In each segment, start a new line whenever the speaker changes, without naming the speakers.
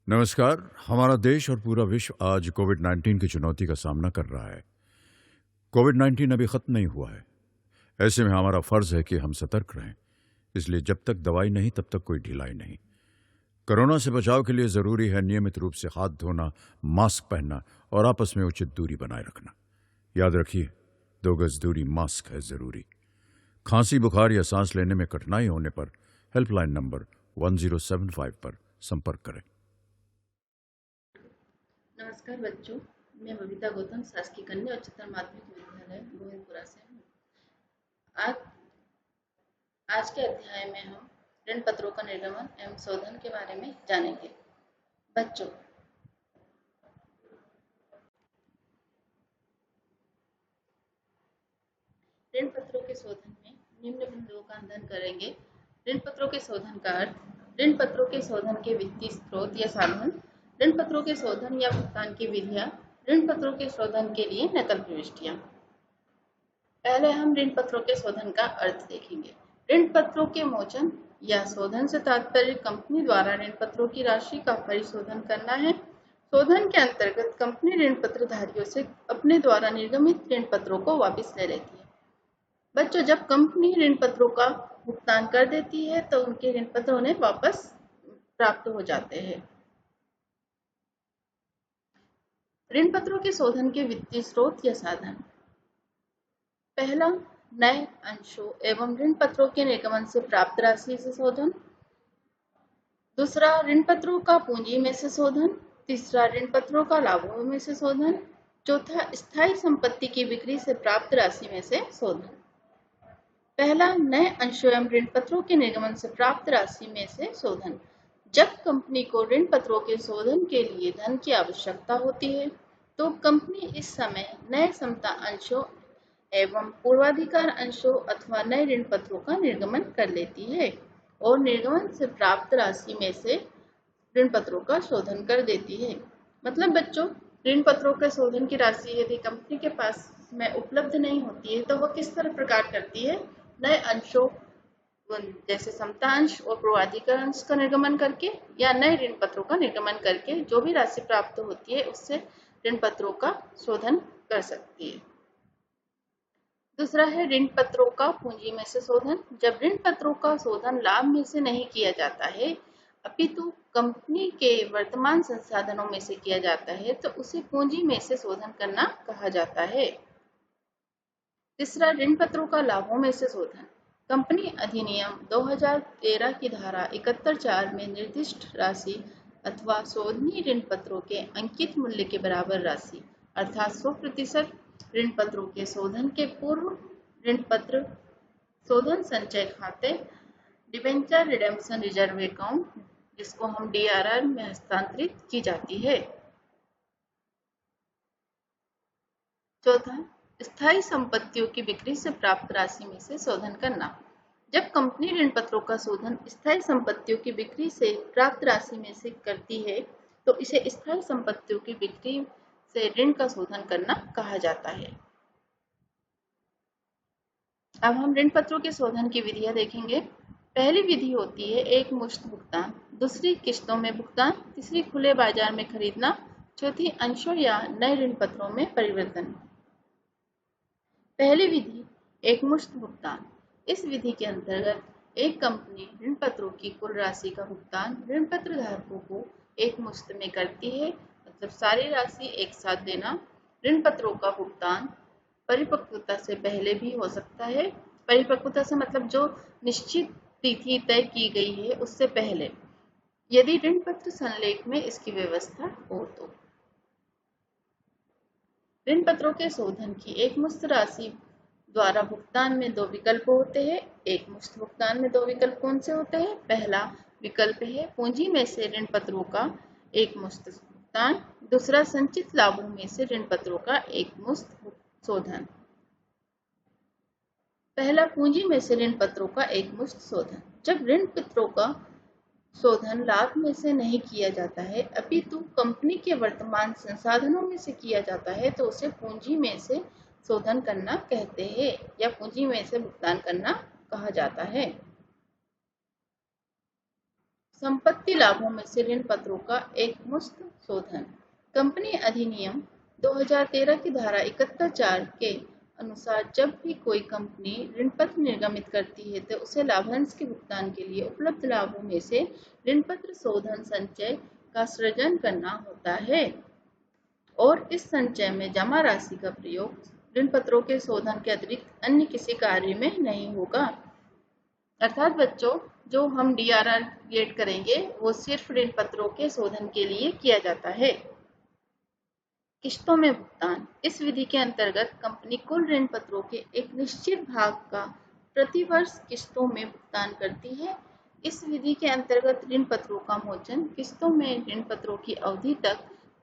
नमस्कार। हमारा देश और पूरा विश्व आज कोविड-19 की चुनौती का सामना कर रहा है। कोविड-19 अभी खत्म नहीं हुआ है। ऐसे में हमारा फर्ज है कि हम सतर्क रहें। इसलिए जब तक दवाई नहीं तब तक कोई ढिलाई नहीं। कोरोना से बचाव के लिए जरूरी है नियमित रूप से हाथ धोना, मास्क पहनना और आपस में उचित दूरी बनाए रखना। याद रखिए, 2 गज दूरी मास्क है जरूरी। खांसी, बुखार या सांस लेने में कठिनाई होने पर हेल्पलाइन नंबर 1075 पर संपर्क करें।
नमस्कार बच्चों, मैं बबीता गौतम शासकीय कन्या उच्चतर माध्यमिक विद्यालय गोविंदपुरा से हूँ। आज आज के अध्याय में हम ऋण पत्रों का निर्गमन एवं शोधन के बारे में जानेंगे। बच्चों, ऋण पत्रों के शोधन में निम्न बिंदुओं का अध्ययन करेंगे। ऋण पत्रों के शोधन का अर्थ, ऋण पत्रों के शोधन के वित्तीय स्रोत या साधन, ऋण पत्रों के शोधन या भुगतान की विधियां, ऋण पत्रों के शोधन के लिए नकल प्रविष्टियां। पहले हम ऋण पत्रों के शोधन का अर्थ देखेंगे। ऋण पत्रों के मोचन या शोधन से तात्पर्य कंपनी द्वारा ऋण पत्रों की राशि का परिशोधन करना है। शोधन के अंतर्गत कंपनी ऋण पत्रधारियों से अपने द्वारा निर्गमित ऋण पत्रों को वापस ले लेती है। बच्चों, जब कंपनी ऋण पत्रों का भुगतान कर देती है तो उनके ऋण पत्र उन्हें वापस प्राप्त हो जाते हैं। ऋण पत्रों के शोधन के वित्तीय स्रोत या साधन। पहला, नए अंशों एवं ऋण पत्रों के निर्गमन से प्राप्त राशि से शोधन। दूसरा, ऋण पत्रों का पूंजी में से शोधन। तीसरा, ऋण पत्रों का लाभों में से शोधन। चौथा, स्थायी संपत्ति की बिक्री से प्राप्त राशि में से शोधन। पहला, नए अंशों एवं ऋण पत्रों के निर्गमन से प्राप्त राशि में से शोधन। जब कंपनी को ऋण पत्रों के शोधन के लिए धन की आवश्यकता होती है तो कंपनी इस समय नए समता अंशों एवं पूर्वाधिकार अंशों अथवा नए ऋण पत्रों का निर्गमन कर लेती है और निर्गमन से प्राप्त राशि में से ऋण पत्रों का शोधन कर देती है। मतलब बच्चों, ऋण पत्रों के शोधन की राशि यदि कंपनी के पास में उपलब्ध नहीं होती है तो वह किस तरह प्रकार करती है, नए अंशों जैसे समता अंश और पूर्वाधिकार अंश का निर्गमन करके या नए ऋण पत्रों का निर्गमन करके जो भी राशि प्राप्त होती है उससे ऋण पत्रों का शोधन कर सकती है। दूसरा है ऋण पत्रों का पूंजी में से शोधन। जब ऋण पत्रों का शोधन लाभ में से नहीं किया जाता है अपितु कंपनी के वर्तमान संसाधनों में से किया जाता है तो उसे पूंजी में से शोधन करना कहा जाता है। तीसरा, ऋण पत्रों का लाभों में से शोधन। कंपनी अधिनियम 2013 की धारा 71(4) में निर्दिष्ट राशि अथवा शोधनीय ऋण पत्रों के अंकित मूल्य के बराबर राशि अर्थात 100% ऋण पत्रों के शोधन के पूर्व ऋण पत्र शोधन संचय खाते, डिबेंचर रिडेम्पशन रिजर्व अकाउंट, जिसको हम डीआरआर में हस्तांतरित की जाती है। चौथा, स्थायी संपत्तियों की बिक्री से प्राप्त राशि में से शोधन करना। जब कंपनी ऋण पत्रों का शोधन स्थायी संपत्तियों की बिक्री से प्राप्त राशि में से करती है तो इसे स्थायी संपत्तियों की बिक्री से ऋण का शोधन करना कहा जाता है। अब हम ऋण पत्रों के शोधन की विधियां देखेंगे। पहली विधि होती है एक मुश्त भुगतान, दूसरी किस्तों में भुगतान, तीसरी खुले बाजार में खरीदना, चौथी अंशों या नए ऋण पत्रों में परिवर्तन। पहली विधि एक मुश्त भुगतान। इस विधि के अंतर्गत एक कंपनी ऋण पत्रों की कुल राशि का भुगतान ऋण पत्र धारकों को एक मुश्त में करती है, मतलब सारी राशि एक साथ देना। ऋण पत्रों का भुगतान परिपक्वता से पहले भी हो सकता है। परिपक्वता से मतलब जो निश्चित तिथि तय की गई है उससे पहले, यदि ऋण पत्र संलेख में इसकी व्यवस्था हो तो। ऋण पत्रों के शोधन की एक मुश्त राशि द्वारा भुगतान में दो विकल्प होते हैं। एक मुश्त भुगतान में दो विकल्प कौन से होते हैं? पहला विकल्प है पूंजी में से ऋण पत्रों का एक मुश्त भुगतान, दूसरा संचित लाभों में से ऋण पत्रों का एक मुश्त शोधन। पहला, पूंजी में से ऋण पत्रों का एक मुश्त शोधन। जब ऋण पत्रों का शोधन लाभ में से नहीं किया जाता है अपितु कंपनी के वर्तमान संसाधनों में से किया जाता है तो उसे पूंजी में से शोधन करना कहते हैं या पूंजी में से भुगतान करना कहा जाता है। संपत्ति लाभों में से ऋण पत्रों का एक मुश्त शोधन। कंपनी अधिनियम 2013 की धारा 71(4) के अनुसार जब भी कोई कंपनी ऋण पत्र निर्गमित करती है तो उसे लाभांश के भुगतान के लिए उपलब्ध लाभों में से ऋण पत्र शोधन संचय का सृजन करना होता है और इस संचय में जमा राशि का प्रयोग ऋण पत्रों के शोधन के अतिरिक्त अन्य किसी कार्य में नहीं होगा। अर्थात बच्चों, जो हम DRR क्रिएट करेंगे वो सिर्फ ऋण पत्रों के शोधन के लिए किया जाता है। किस्तों में भुगतान। इस विधि के अंतर्गत कंपनी कुल ऋण पत्रों के एक निश्चित भाग का प्रतिवर्ष किस्तों में भुगतान करती है। इस विधि के अंतर्गत ऋण पत्रों का मोचन किस्तों में ऋण पत्रों की अवधि तक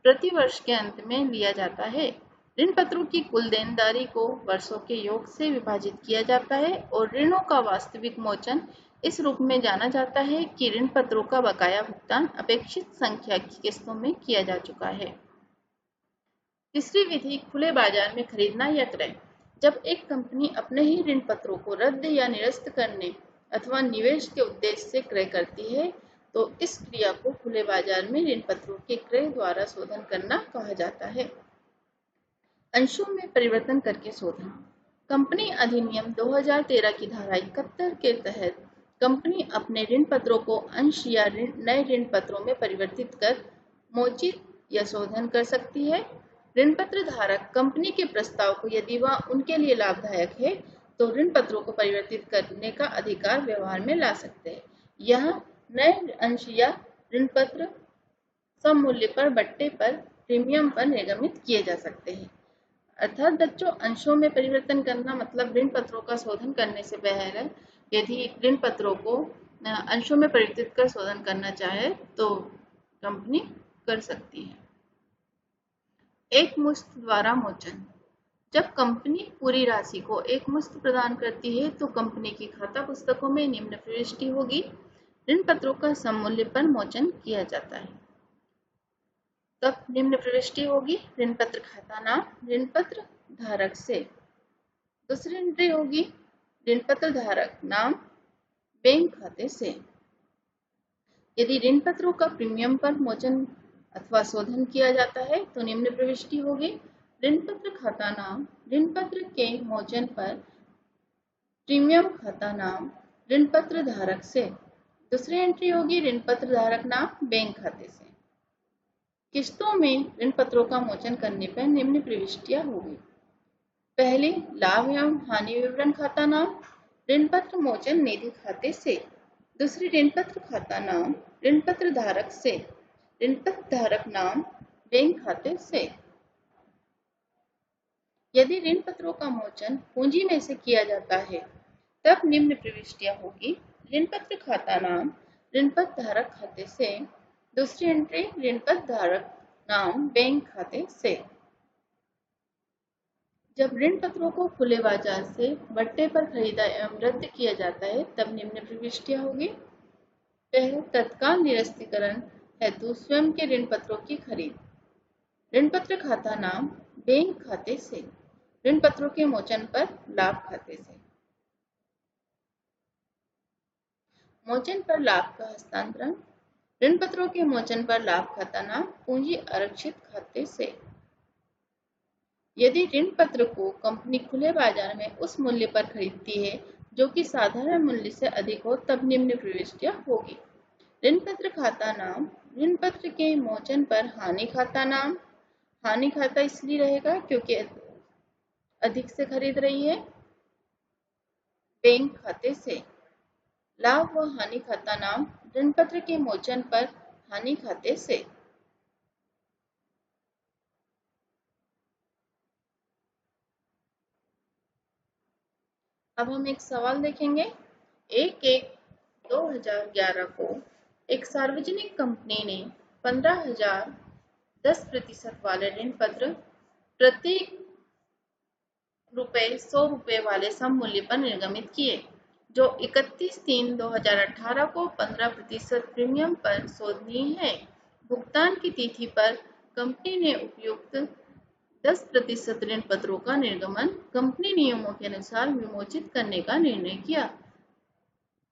प्रति वर्ष के अंत में लिया जाता है। ऋण पत्रों की कुल देनदारी को वर्षों के योग से विभाजित किया जाता है और ऋणों का वास्तविक मोचन इस रूप में जाना जाता है कि ऋण पत्रों का बकाया भुगतान अपेक्षित संख्या की किस्तों में किया जा चुका है। तीसरी विधि खुले बाजार में खरीदना या क्रय। जब एक कंपनी अपने ही ऋण पत्रों को रद्द या निरस्त करने अथवा निवेश के उद्देश्य से क्रय करती है तो इस क्रिया को खुले बाजार में ऋण पत्रों के क्रय द्वारा शोधन करना कहा जाता है। अंशों में परिवर्तन करके शोधन। कंपनी अधिनियम 2013 की धारा 71 के तहत कंपनी अपने ऋण पत्रों को अंश या नए ऋण पत्रों में परिवर्तित कर मोचित या शोधन कर सकती है। ऋण पत्र धारक कंपनी के प्रस्ताव को यदि वह उनके लिए लाभदायक है तो ऋण पत्रों को परिवर्तित करने का अधिकार व्यवहार में ला सकते हैं। यह नए अंश या ऋण पत्र सम मूल्य पर बट्टे पर प्रीमियम पर निर्गमित किए जा सकते हैं। अर्थात बच्चों, अंशों में परिवर्तन करना मतलब ऋण पत्रों का शोधन करने से पहले यदि ऋण पत्रों को अंशों में परिवर्तित कर शोधन करना चाहे तो कंपनी कर सकती है। एक मुश्त द्वारा मोचन। जब कंपनी पूरी राशि को एक मुश्त प्रदान करती है तो कंपनी की खाता पुस्तकों में निम्न प्रविष्टि होगी। ऋण पत्रों का सम मूल्य पर मोचन किया जाता है। तब निम्न प्रविष्टि होगी ऋण पत्र खाता नाम ऋण पत्र धारक से। दूसरी एंट्री होगी ऋण पत्र धारक नाम बैंक खाते से। यदि ऋण पत्रों का प्रीमियम पर मोचन अथवा शोधन किया जाता है तो निम्न प्रविष्टि होगी ऋण पत्र खाता नाम ऋण पत्र के मोचन पर प्रीमियम खाता नाम ऋण पत्र धारक से। दूसरी एंट्री होगी ऋण पत्र धारक नाम बैंक खाते से। किस्तों में ऋण पत्रों का मोचन करने पर निम्न प्रविष्टियां होगी। पहली, लाभ एवं हानि विवरण खाता नाम ऋण पत्र मोचन निधि खाते से। दूसरी, ऋण पत्र खाता नाम ऋण पत्र धारक से ऋण पत्र धारक नाम बैंक खाते से। यदि ऋण पत्रों का मोचन पूंजी में से किया जाता है तब निम्न प्रविष्टियां होगी ऋण पत्र खाता नाम ऋण पत्र धारक खाते से। दूसरी एंट्री ऋण पत्र धारक नाम बैंक खाते से। जब ऋण पत्रों को खुले बाजार से बट्टे पर खरीदा एवं रद्द किया जाता है तब निम्न प्रविष्टियां होगी। पहले, तत्काल निरस्तीकरण हेतु स्वयं के ऋण पत्रों की खरीद। ऋण पत्र खाता नाम बैंक खाते से। ऋण पत्रों के मोचन पर लाभ खाते से। मोचन पर लाभ का हस्तांतरण। ऋण पत्रों के मोचन पर लाभ खाता नाम पूंजी आरक्षित खाते से। यदि ऋण पत्र को कंपनी खुले बाजार में उस मूल्य पर खरीदती है जो कि साधारण मूल्य से अधिक हो तब निम्न प्रविष्टियां होगी। ऋण पत्र खाता नाम ऋण पत्र के मोचन पर हानि खाता नाम। हानि खाता इसलिए रहेगा क्योंकि अधिक से खरीद रही है। बैंक खाते से। लाभ व हानि खाता नाम ऋण पत्र के मोचन पर हानि खाते से। अब हम एक सवाल देखेंगे। 1/1/2011 को एक सार्वजनिक कंपनी ने 15,000 10% वाले ऋण पत्र प्रति ₹100 वाले सम मूल्य पर निर्गमित किए, जो 31/3/2018 को 15% प्रीमियम पर शोधनीय है। भुगतान की तिथि पर कंपनी ने उपयुक्त 10% ऋण पत्रों का निर्गमन कंपनी नियमों के अनुसार विमोचित करने का निर्णय किया।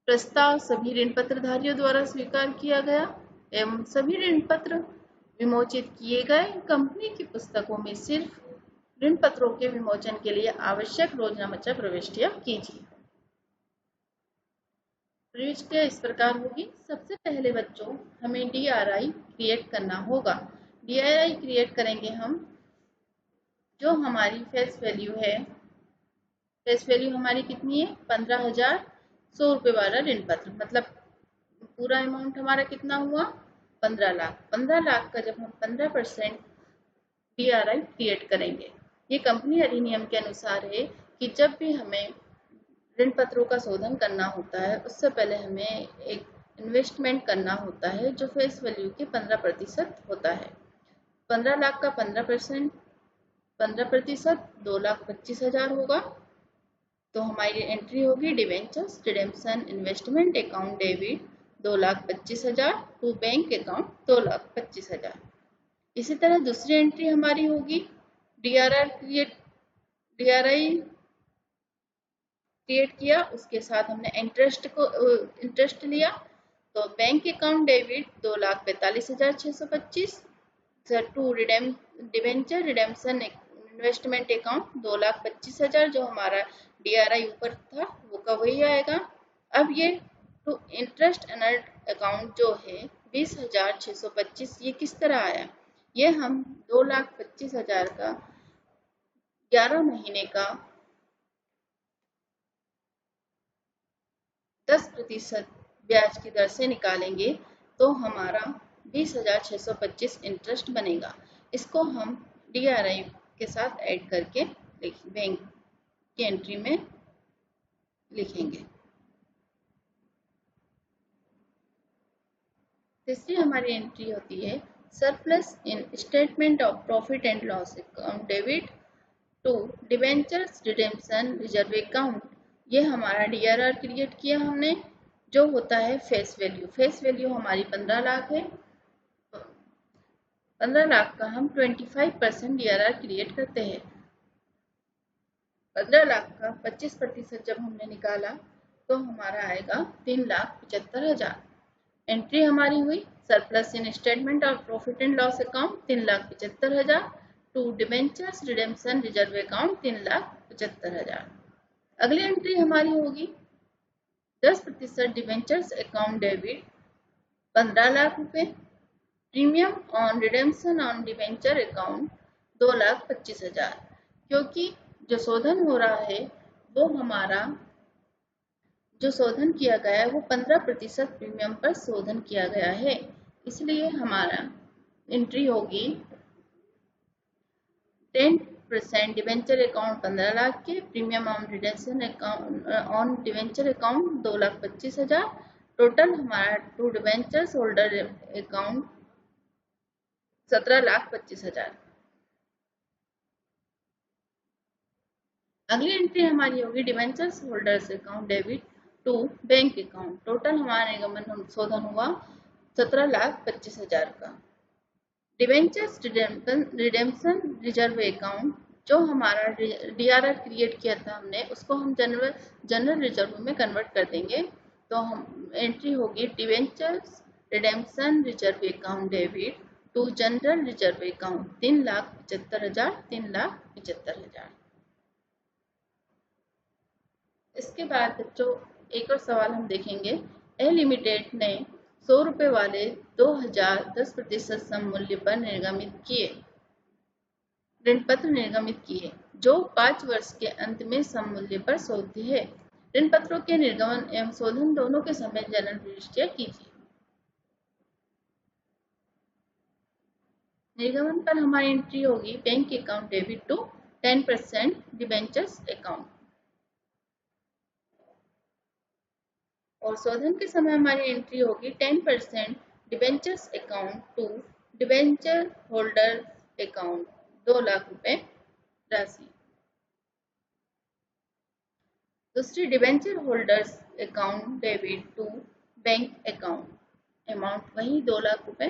प्रस्ताव सभी ऋण पत्रधारियों द्वारा स्वीकार किया गया एवं सभी ऋण पत्र विमोचित किए गए। कंपनी की पुस्तकों में सिर्फ ऋण पत्रों के विमोचन के लिए आवश्यक रोजनामचा प्रविष्टियां कीजिए। प्रविष्टियां इस प्रकार होगी। सबसे पहले बच्चों हमें DRI क्रिएट करना होगा। DRI क्रिएट करेंगे हम। जो हमारी फेस वैल्यू है, फेस वैल्यू हमारी कितनी है? 15,100 रुपये वाला ऋण पत्र, मतलब पूरा अमाउंट हमारा कितना हुआ? 15 लाख। 15 लाख का जब हम 15% DRI क्रिएट करेंगे, ये कंपनी अधिनियम के अनुसार है कि जब भी हमें ऋण पत्रों का शोधन करना होता है उससे पहले हमें एक इन्वेस्टमेंट करना होता है जो फेस वैल्यू के 15% होता है। 15 लाख का 15% 2,25,000 होगा। तो हमारी एंट्री होगी debentures redemption investment account debit 2,25,000 to bank account 2,25,000। इसी तरह दूसरी एंट्री हमारी होगी DRI क्रिएट किया, उसके साथ हमने इंटरेस्ट लिया। तो bank account debit 2,45,625 to debenture redemption investment account 2,25,000, जो हमारा DRI ऊपर था वो का वही आएगा। अब ये टू इंटरेस्ट अर्न्ड अकाउंट जो है 20,625, ये किस तरह आया? ये हम 2,25,000 का 11 महीने का 10% ब्याज की दर से निकालेंगे तो हमारा 20,625 इंटरेस्ट बनेगा। इसको हम DRI के साथ ऐड करके बैंक की एंट्री में लिखेंगे। तीसरी हमारी एंट्री होती है surplus in statement of profit and loss account debit to debentures redemption reserve account. ये हमारा DRR क्रिएट किया हमने, जो होता है फेस वैल्यू। फेस वैल्यू हमारी 15 लाख है। 15 लाख का हम 25% DRR क्रिएट करते हैं। 15 लाख का 25% जब हमने निकाला तो हमारा आएगा 3,75,000। एंट्री हमारी हुई surplus in statement of profit and loss account 3,75,000 to debentures redemption reserve account 3,75,000। अगली एंट्री हमारी होगी 10% डिबेंचर्स अकाउंट डेबिट 15 लाख रुपए, premium on redemption on debenture account 2,25,000। क्योंकि जो शोधन हो रहा है वो हमारा जो शोधन किया गया है वो 15% प्रीमियम पर शोधन किया गया है, इसलिए हमारा एंट्री होगी 10% डिवेंचर अकाउंट 15 लाख के, premium on redemption account on debenture account 2,25,000। Total हमारा टू डिवेंचर्स होल्डर अकाउंट 17,25,000। अगली एंट्री हमारी होगी debentures holders account debit to bank account. Total हमारा निगमन शोधन हुआ 17,25,000 का। डिवेंचर्स रिडेम्पशन रिजर्व अकाउंट, जो हमारा DRR क्रिएट किया था हमने, उसको हम जनरल रिजर्व में कन्वर्ट कर देंगे। तो हम एंट्री होगी debentures redemption reserve account debit to general reserve account 3,75,000 3,75,000। इसके बाद बच्चों एक और सवाल हम देखेंगे। ए लिमिटेड ने 100 रुपये वाले 2,000 10% सममूल्य पर निर्गमित किए ऋण पत्र निर्गमित किए, जो 5 वर्ष के अंत में सममूल्य पर शोध्य है। ऋण पत्रों के निर्गमन एवं शोधन दोनों के समय जनरल प्रविष्टियां कीजिए। निर्गमन पर हमारी एंट्री होगी bank account debit to 10% debentures account, और शोधन के समय हमारी एंट्री होगी 10% debentures account to debenture holder account 2 lakh रुपए राशि। दूसरी debenture holders account debit to bank account, amount वही 2 लाख रुपए।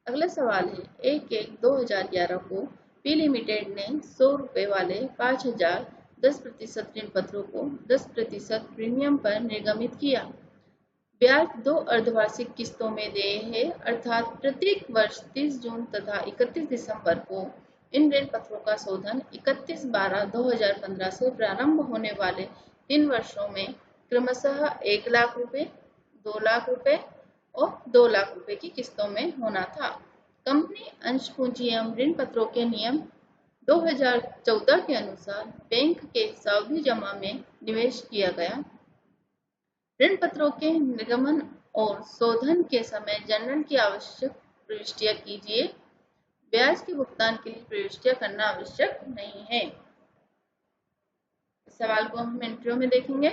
अगला सवाल है 1/1/2011 को पी लिमिटेड ने 100 रुपये वाले 5,000 10% ऋण पत्रों को 10% प्रीमियम पर निर्गमित किया। ब्याज 2 अर्धवार्षिक किस्तों में देय है, अर्थात प्रत्येक वर्ष 30 जून तथा 31 दिसंबर को इन ऋण पत्रों का शोधन 31/12/2015 से प्रारंभ होने वाले 3 वर्षों में क्रमशः 1 लाख रुपए, 2 लाख रुपए और 2 लाख रुपए की किस्तों में होना था। कंपनी अंश पूंजी एवं ऋण पत्रों के नियम 2014 के अनुसार बैंक के सावधि जमा में निवेश किया गया। ऋण पत्रों के निर्गमन और शोधन के समय जर्नल की आवश्यक प्रविष्टियां कीजिए। ब्याज के भुगतान के लिए प्रविष्टियां करना आवश्यक नहीं है। इस सवाल को हम एंट्रियों में देखेंगे।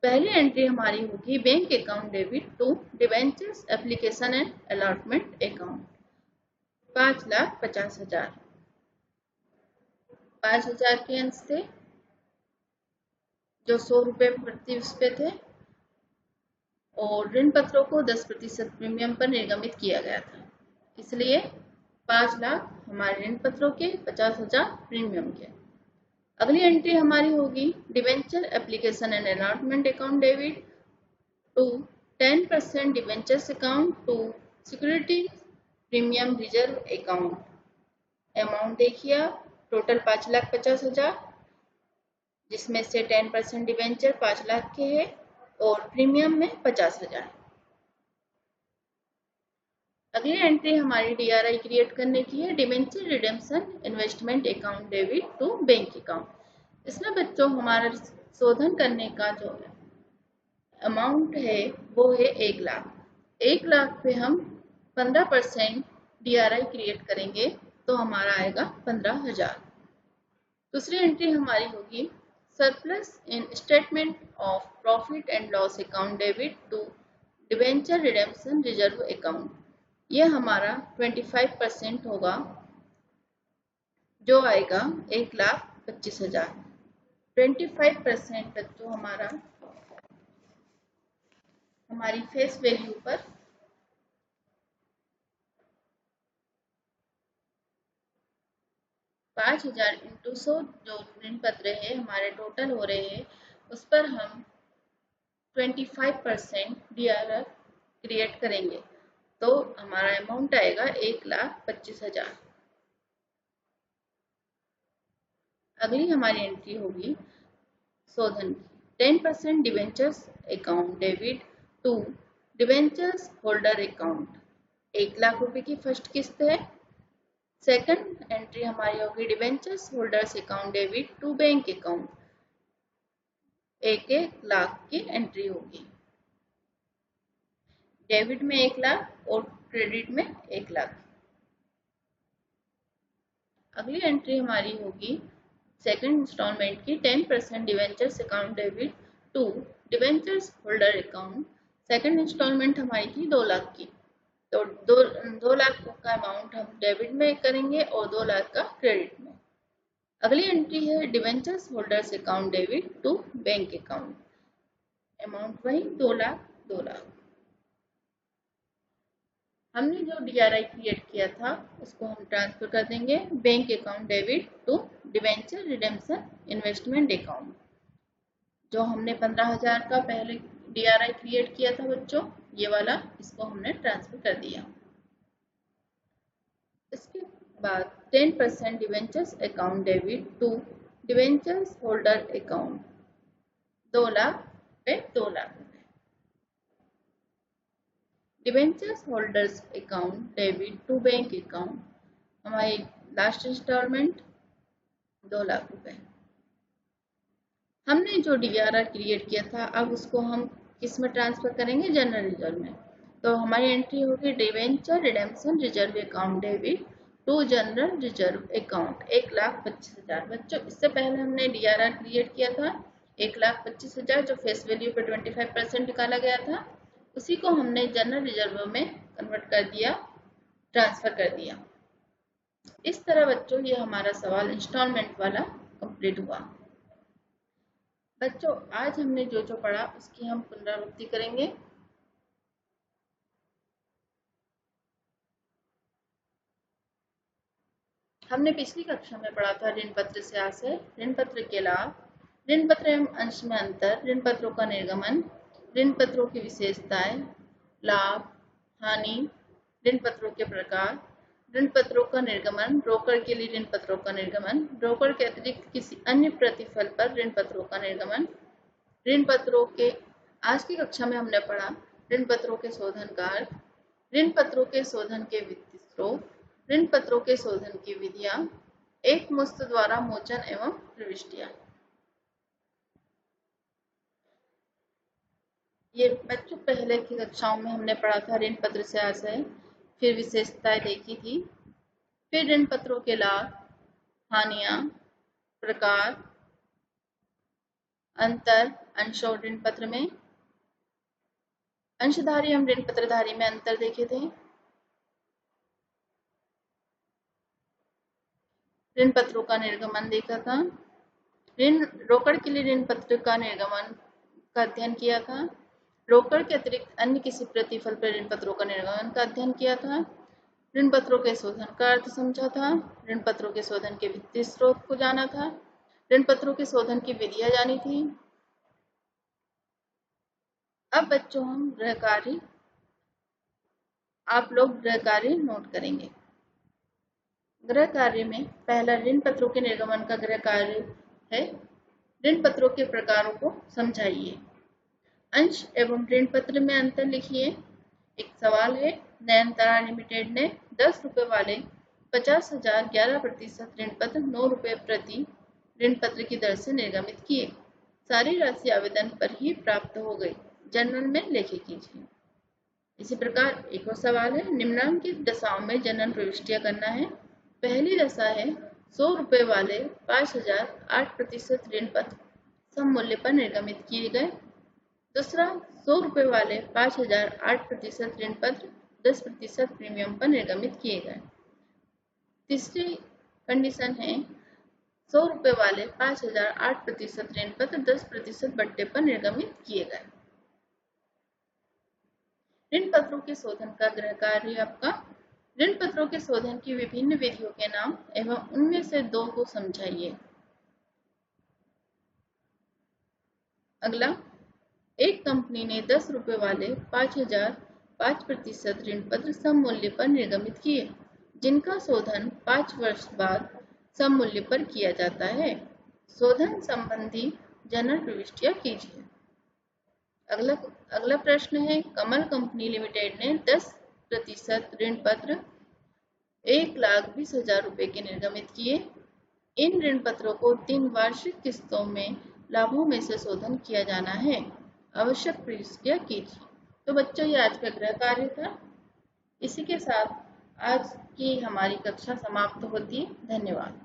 पहली एंट्री हमारी होगी bank account debit to debentures application and allotment account 5,50,000। 5,000 के अंश थे जो 100 रुपए प्रति उस पे थे और ऋण पत्रों को 10% प्रीमियम पर निर्गमित किया गया था, इसलिए 5 लाख हमारे ऋण पत्रों के, 50,000 प्रीमियम के। अगली एंट्री हमारी होगी debenture application and allotment account debit to 10% debentures account to security premium reserve account. Amount देखिए, टोटल 5,50,000, जिसमें से 10% डिवेंचर 5 लाख के है और प्रीमियम में 50,000। अगली एंट्री हमारी डीआरआई क्रिएट करने की है debenture redemption investment account debit to bank account. इसमें बच्चों हमारा शोधन करने का जो अमाउंट है वो है 1 लाख। 1 लाख पे हम 15% डीआरआई क्रिएट करेंगे तो हमारा आएगा 15,000। दूसरी एंट्री हमारी होगी surplus in statement of profit and loss account debit to debenture redemption reserve account. यह हमारा 25% होगा जो आएगा 1,25,000। 25% बच्चों हमारा हमारी फेस वैल्यू पर 5,000 इंटू 100 जो ऋण पत्र है हमारे टोटल हो रहे हैं, उस पर हम 25% डीआरआर क्रिएट करेंगे तो हमारा अमाउंट आएगा 1,25,000। अगली हमारी एंट्री होगी शोधन की 10% debentures account debit to debentures holder account. 1 lakh रुपए की फर्स्ट किस्त है। सेकंड एंट्री हमारी होगी debentures holders account debit to bank account. 1-1 lakh की एंट्री होगी। डेबिट में 1 लाख और क्रेडिट में 1 लाख। अगली एंट्री हमारी होगी सेकंड इंस्टॉलमेंट की 10% debentures account debit to debentures holder account. Second instalment हमारी थी 2 लाख की, तो 2 लाख का अमाउंट हम डेबिट में करेंगे और 2 लाख का क्रेडिट में। अगली एंट्री है debentures holders account debit to bank account. Amount वही 2 लाख 2 लाख। हमने जो डीआरआई क्रिएट किया था उसको हम ट्रांसफर कर देंगे bank account debit to debenture redemption investment account. जो हमने 15,000 का पहले डीआरआई क्रिएट किया था बच्चों, ये वाला, इसको हमने ट्रांसफर कर दिया। इसके बाद 10% debentures account debit to debentures holder account 2 lakh पे 2 lakh. Debentures holders account debit to bank account हमारी लास्ट इंस्टॉलमेंट 2 लाख रुपए। हमने जो डीआरआर क्रिएट किया था अब उसको हम किस में ट्रांसफर करेंगे, जनरल रिजर्व में। तो हमारी एंट्री होगी debenture redemption reserve account debit to general reserve account 1,25,000। बच्चों इससे पहले हमने डीआरआर क्रिएट किया था 1,25,000 जो फेस वैल्यू पर 25% निकाला गया था, उसी को हमने जनरल रिजर्व में कन्वर्ट कर दिया, ट्रांसफर कर दिया। इस तरह बच्चों ये हमारा सवाल इंस्टॉलमेंट वाला कंप्लीट हुआ। बच्चों आज हमने जो जो पढ़ा उसकी हम पुनरावृत्ति करेंगे। हमने पिछली कक्षा में पढ़ा था ऋण पत्र से आशय, ऋण पत्र के लाभ, ऋण पत्र एवं अंश में अंतर, ऋण पत्रों का निर्गमन, ऋण पत्रों की विशेषताएं, लाभ, हानि, ऋण पत्रों के प्रकार, ऋण पत्रों का निर्गमन, ब्रोकर के लिए ऋण पत्रों का निर्गमन, ब्रोकर के अतिरिक्त किसी अन्य प्रतिफल पर ऋण पत्रों का निर्गमन, ऋण पत्रों के आज की कक्षा में हमने पढ़ा ऋण पत्रों के शोधन का अर्थ, ऋण पत्रों के शोधन के वित्तीय स्रोत, ऋण पत्रों के शोधन की विधियां, एक मुश्त द्वारा मोचन एवं प्रविष्टियां। ये बच्चों पहले की कक्षाओं में हमने पढ़ा था ऋण पत्र से आशय, फिर विशेषताएं देखी थी, फिर ऋण पत्रों के लाभ, हानियां, प्रकार, अंतर, अंश और ऋण पत्र में, अंशधारी एवं ऋण पत्रधारी में अंतर देखे थे, ऋण पत्रों का निर्गमन देखा था, ऋण रोकड़ के लिए ऋण पत्र का निर्गमन का अध्ययन किया था, रोकड़ के अतिरिक्त अन्य किसी प्रतिफल पर ऋण पत्रों का निर्गमन का अध्ययन किया था, ऋण पत्रों के शोधन का अर्थ समझा था, ऋण पत्रों के शोधन के वित्तीय स्रोत को जाना था, ऋण पत्रों के शोधन की विधियां जानी थी। अब बच्चों हम गृह कार्य, आप लोग गृह कार्य नोट करेंगे। गृह कार्य में पहला ऋण पत्रों के निर्गमन का गृह कार्य है, ऋण पत्रों के प्रकारों को समझाइए। अंश एवं ऋण पत्र में अंतर लिखिए। एक सवाल है, नयनतारा लिमिटेड ने 10 रुपए वाले 50,000 11% ऋण पत्र 9 रुपए प्रति ऋण पत्र की दर से निर्गमित किए। सारी राशि आवेदन पर ही प्राप्त हो गई। जनरल में लेखे कीजिए। इसी प्रकार एक और सवाल है, निम्नलिखित दशाओं में जनरल प्रविष्टियां करना है। पहली दशा है 100 रुपए वाले 5,000 8% ऋण पत्र सम मूल्य पर निर्गमित किए गए। दूसरा 100 रुपए वाले 5,000 8% ऋण पत्र 10% प्रीमियम पर निर्गमित किए गए। तीसरी कंडीशन है 100 रुपए वाले 5,000 8% ऋण पत्र 10% बट्टे पर निर्गमित किए गए। ऋण पत्रों के शोधन का गृह कार्य आपका, ऋण पत्रों के शोधन की विभिन्न विधियों के नाम एवं उनमें से 2 को समझाइए। अगला, एक कंपनी ने 10 रुपए वाले 5,000 5% ऋण पत्र सम मूल्य पर निर्गमित किए, जिनका शोधन 5 वर्ष बाद सम मूल्य पर किया जाता है। शोधन संबंधी जनरल प्रविष्टियां कीजिए। अगला प्रश्न है, कमल कंपनी लिमिटेड ने 10% ऋण पत्र 1,20,000 रुपए के निर्गमित किए। इन ऋण पत्रों को 3 वार्षिक किस्तों में लाभों में से शोधन किया जाना है। आवश्यक प्रविष्टियां कीजिए। तो बच्चों, ये आज का गृह कार्य था। इसी के साथ आज की हमारी कक्षा समाप्त होती है। धन्यवाद।